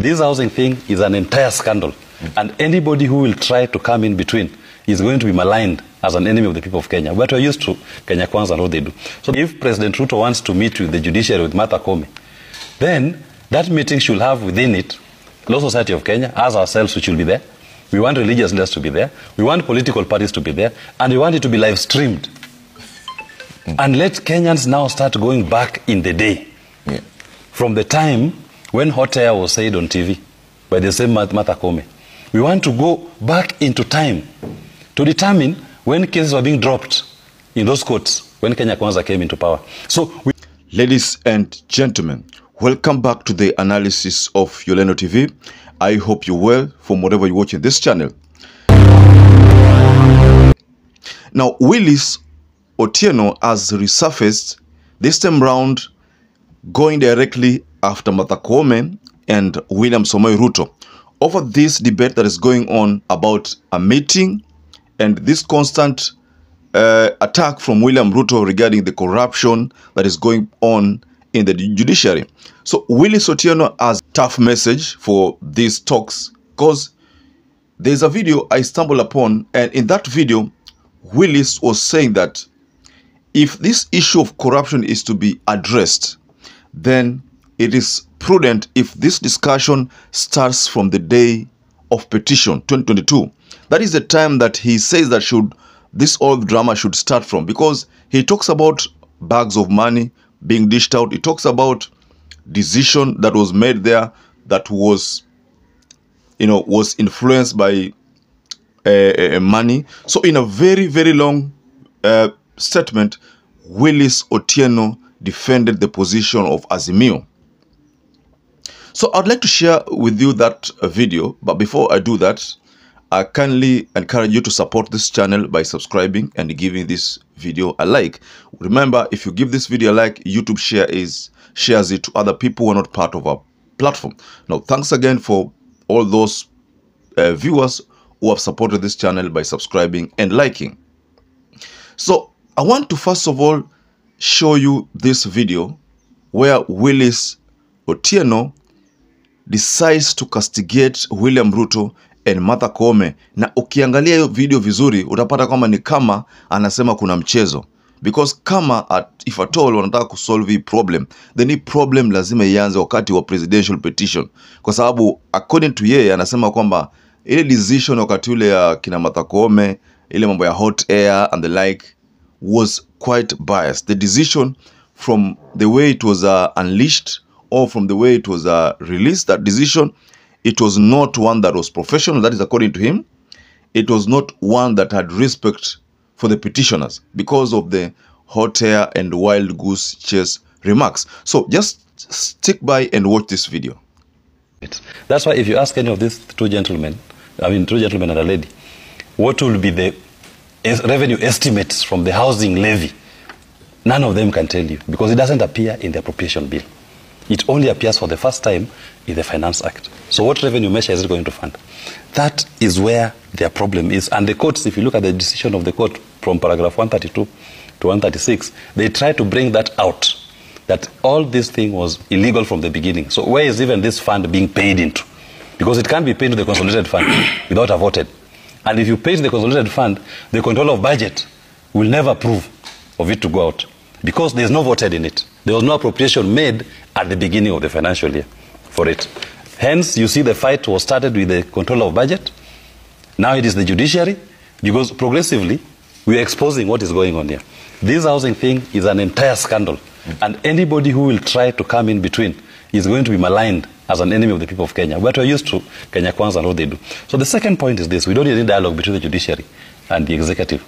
This housing thing is an entire scandal. And anybody who will try to come in between is going to be maligned as an enemy of the people of Kenya. But we're used to Kenya Kwanza and what they do. So if President RUTO wants to meet with the judiciary, with KOOME, then that meeting should have within it Law Society of Kenya, as ourselves, which will be there. We want religious leaders to be there. We want political parties to be there. And we want it to be live streamed. And let Kenyans now start going back in the day. From the time when hot air was said on TV by the same KOOME. We want to go back into time to determine when cases were being dropped in those courts when Kenya Kwanza came into power. So, ladies and gentlemen, welcome back to the analysis of YOLENO TV. I hope you're well from whatever you're watching this channel. Now, WILLIS OTIENO has resurfaced, this time round going directly after KOOME and William RUTO over this debate that is going on about a meeting and this constant attack from William RUTO regarding the corruption that is going on in the judiciary. So WILLIS OTIENO has a tough message for these talks, because there's a video I stumbled upon, and in that video WILLIS was saying that if this issue of corruption is to be addressed, then it is prudent if this discussion starts from the day of petition 2022. That is the time that he says that this whole drama should start from, because he talks about bags of money being dished out. He talks about decision that was made there that was, was influenced by money. So in a very, very long statement, WILLIS OTIENO defended the position of Azimio. So I'd like to share with you that video, but before I do that, I kindly encourage you to support this channel by subscribing and giving this video a like. Remember, if you give this video a like, YouTube shares it to other people who are not part of our platform. Now, thanks again for all those viewers who have supported this channel by subscribing and liking. So I want to first of all show you this video where WILLIS OTIENO decides to castigate William RUTO and KOOME. Na ukiangalia hiyo video vizuri utapata kama ni kama anasema kuna mchezo, because kama if at all wanataka kusolve hii problem, then hii problem lazima ianze wakati wa presidential petition, kwa sababu according to yeye anasema kwamba ile decision wakati ule ya kina KOOME, ile mambo ya hot air and the like, was quite biased. The decision, from the way it was unleashed or from the way it was released, that decision, it was not one that was professional. That is according to him. It was not one that had respect for the petitioners because of the hot air and wild goose chase remarks. So just stick by and watch this video. That's why if you ask any of these two gentlemen and a lady, what will be the revenue estimates from the housing levy, none of them can tell you, because it doesn't appear in the appropriation bill. It only appears for the first time in the Finance Act. So what revenue measure is it going to fund? That is where their problem is. And the courts, if you look at the decision of the court from paragraph 132 to 136, they try to bring that out, that all this thing was illegal from the beginning. So where is even this fund being paid into? Because it can't be paid to the consolidated fund without a voted. And if you pay to the consolidated fund, the control of budget will never approve of it to go out, because there's no voted in it. There was no appropriation made at the beginning of the financial year for it. Hence, you see the fight was started with the control of budget. Now it is the judiciary, because progressively we are exposing what is going on here. This housing thing is an entire scandal. And anybody who will try to come in between is going to be maligned as an enemy of the people of Kenya. But we're used to Kenya Kwanza and what they do. So the second point is this: we don't need any dialogue between the judiciary and the executive.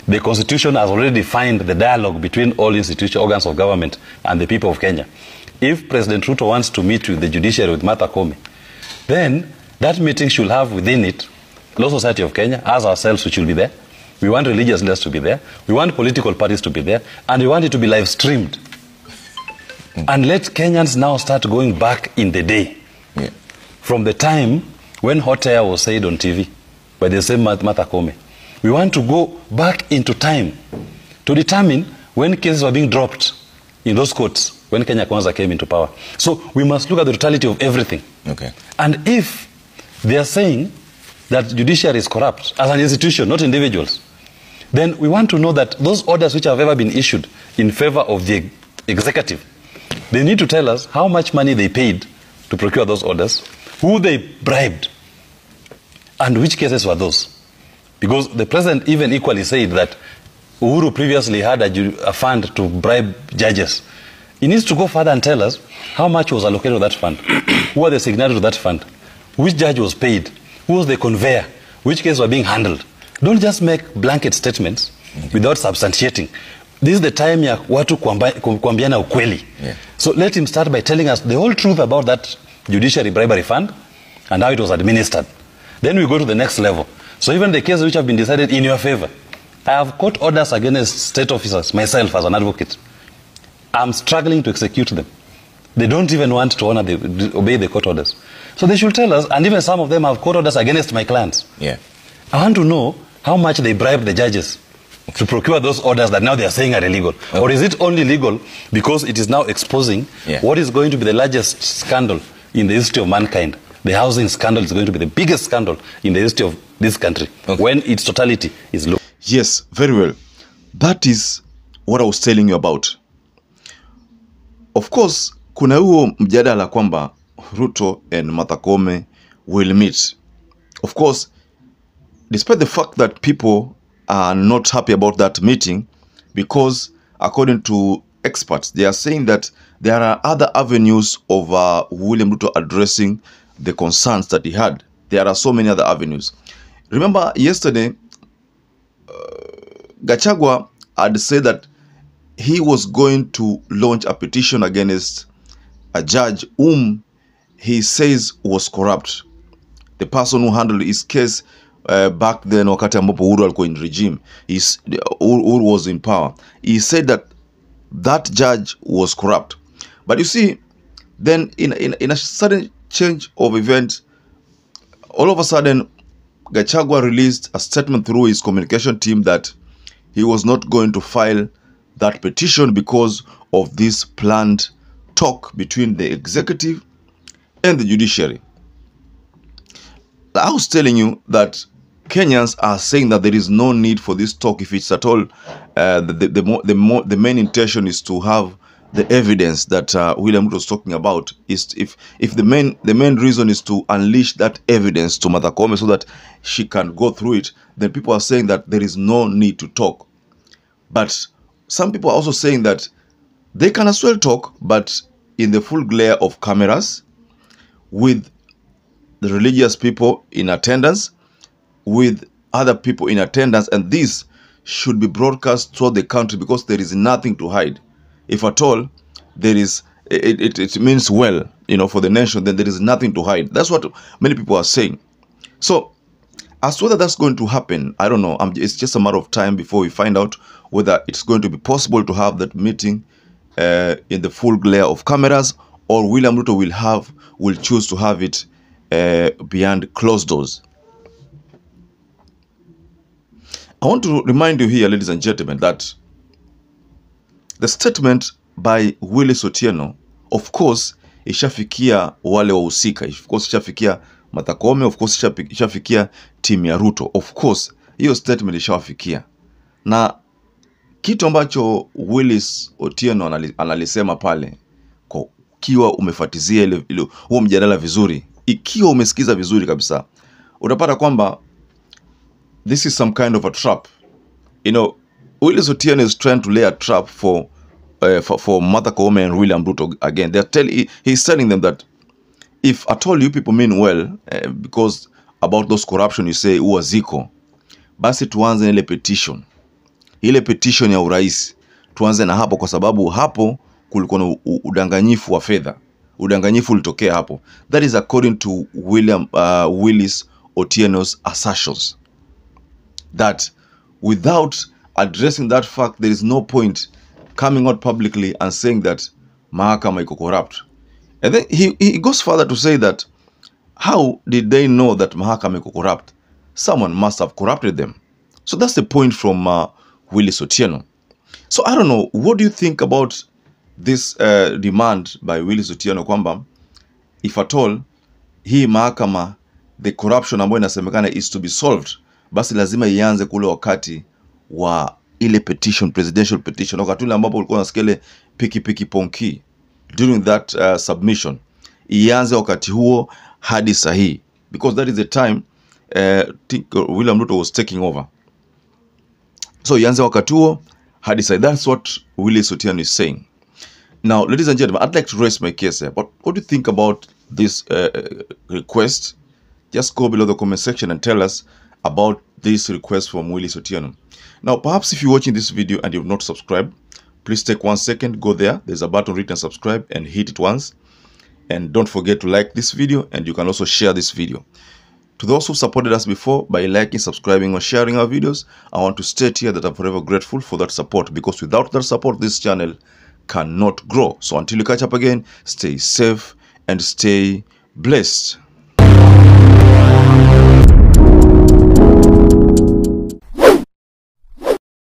The Constitution has already defined the dialogue between all institutional organs of government and the people of Kenya. If President RUTO wants to meet with the judiciary, with KOOME, then that meeting should have within it Law Society of Kenya, as ourselves, which will be there. We want religious leaders to be there. We want political parties to be there. And we want it to be live streamed. And let Kenyans now start going back in the day. From the time when hot air was said on TV by the same KOOME. We want to go back into time to determine when cases were being dropped in those courts when Kenya Kwanza came into power. So we must look at the totality of everything. Okay. And if they are saying that judiciary is corrupt as an institution, not individuals, then we want to know that those orders which have ever been issued in favor of the executive, they need to tell us how much money they paid to procure those orders, who they bribed, and which cases were those. Because the president even equally said that Uhuru previously had a fund to bribe judges. He needs to go further and tell us how much was allocated to that fund, who are the signatories to that fund, which judge was paid, who was the conveyor, which cases were being handled. Don't just make blanket statements without substantiating. This is the time ya watu kuambiana ukweli. So let him start by telling us the whole truth about that judiciary bribery fund and how it was administered. Then we go to the next level. So even the cases which have been decided in your favor, I have court orders against state officers, myself as an advocate. I'm struggling to execute them. They don't even want to obey the court orders. So they should tell us, and even some of them have court orders against my clients. Yeah. I want to know how much they bribed the judges to procure those orders that now they are saying are illegal. Okay. Or is it only legal because it is now exposing what is going to be the largest scandal in the history of mankind? The housing scandal is going to be the biggest scandal in the history of this country when its totality is low. Yes, very well. That is what I was telling you about. Of course, kuna huo mjadala kwamba Ruto and Martha Koome will meet. Of course, despite the fact that people are not happy about that meeting, because according to experts, they are saying that there are other avenues of William Ruto addressing the concerns that he had. There are so many other avenues. Remember yesterday, Gachagua had said that he was going to launch a petition against a judge whom he says was corrupt. The person who handled his case back then, wakati ambapo Uhuru alikuwa in regime, Uhuru was in power. He said that that judge was corrupt. But you see, then in a sudden change of events, all of a sudden, Gachagua released a statement through his communication team that he was not going to file that petition because of this planned talk between the executive and the judiciary. I was telling you that Kenyans are saying that there is no need for this talk if it's at all. The main intention is to have the evidence that William Ruto was talking about. Is if the main reason is to unleash that evidence to Martha Koome so that she can go through it, then people are saying that there is no need to talk. But some people are also saying that they can as well talk, but in the full glare of cameras, with the religious people in attendance, with other people in attendance, and this should be broadcast throughout the country because there is nothing to hide. If at all there is, it means well, for the nation, then there is nothing to hide. That's what many people are saying. So as to whether that's going to happen, I don't know. It's just a matter of time before we find out whether it's going to be possible to have that meeting in the full glare of cameras, or William Ruto will choose to have it behind closed doors. I want to remind you here, ladies and gentlemen, that the statement by WILLIS Otieno, of course, ishafikia wale wahusika. Of course, ishafikia Martha Koome. Of course, ishafikia timu ya Ruto. Of course, hiyo statement ishawafikia. Na kitu ambacho WILLIS Otieno analisema pale, ikiwa umefuatizia huo mjadala vizuri, ikiwa umesikiza vizuri kabisa, utapata kwamba this is some kind of a trap. WILLIS Otieno is trying to lay a trap for Martha Koome and William Ruto again. He's telling them that if at all you people mean well, because about those corruption you say huwa ziko, basi tuanze ile petition. Ile petition ya urais, tuanze na hapo, kwa sababu hapo kulikuwa na udanganyifu wa fedha. Udanganyifu ulitokea hapo. That is according to WILLIS Otieno's assertions. That without addressing that fact, there is no point coming out publicly and saying that mahakama iko corrupt. And then he goes further to say that how did they know that mahakama iko corrupt? Someone must have corrupted them. So that's the point from WILLIS Otieno. So I don't know, what do you think about this demand by Willis Otieno kwamba if at all hii mahakama, the corruption ambayo inasemekana is to be solved, basi lazima ianze kule wakati wa ile petition, presidential petition, wakati ule ambapo ulikuwa unasikia ile piki ponki during that submission, ianze wakati huo hadi sahihi, because that is the time William Ruto was taking over. So ianze wakati huo hadi sahihi. That's what Willis Otieno is saying. Now, ladies and gentlemen, I'd like to raise my case here, but what do you think about this request? Just go below the comment section and tell us about this request from Willis Otieno. Now, perhaps if you're watching this video and you've not subscribed, please take 1 second, go there. There's a button written subscribe and hit it once. And don't forget to like this video, and you can also share this video. To those who supported us before by liking, subscribing, or sharing our videos, I want to state here that I'm forever grateful for that support, because without that support, this channel cannot grow. So until you catch up again, stay safe and stay blessed.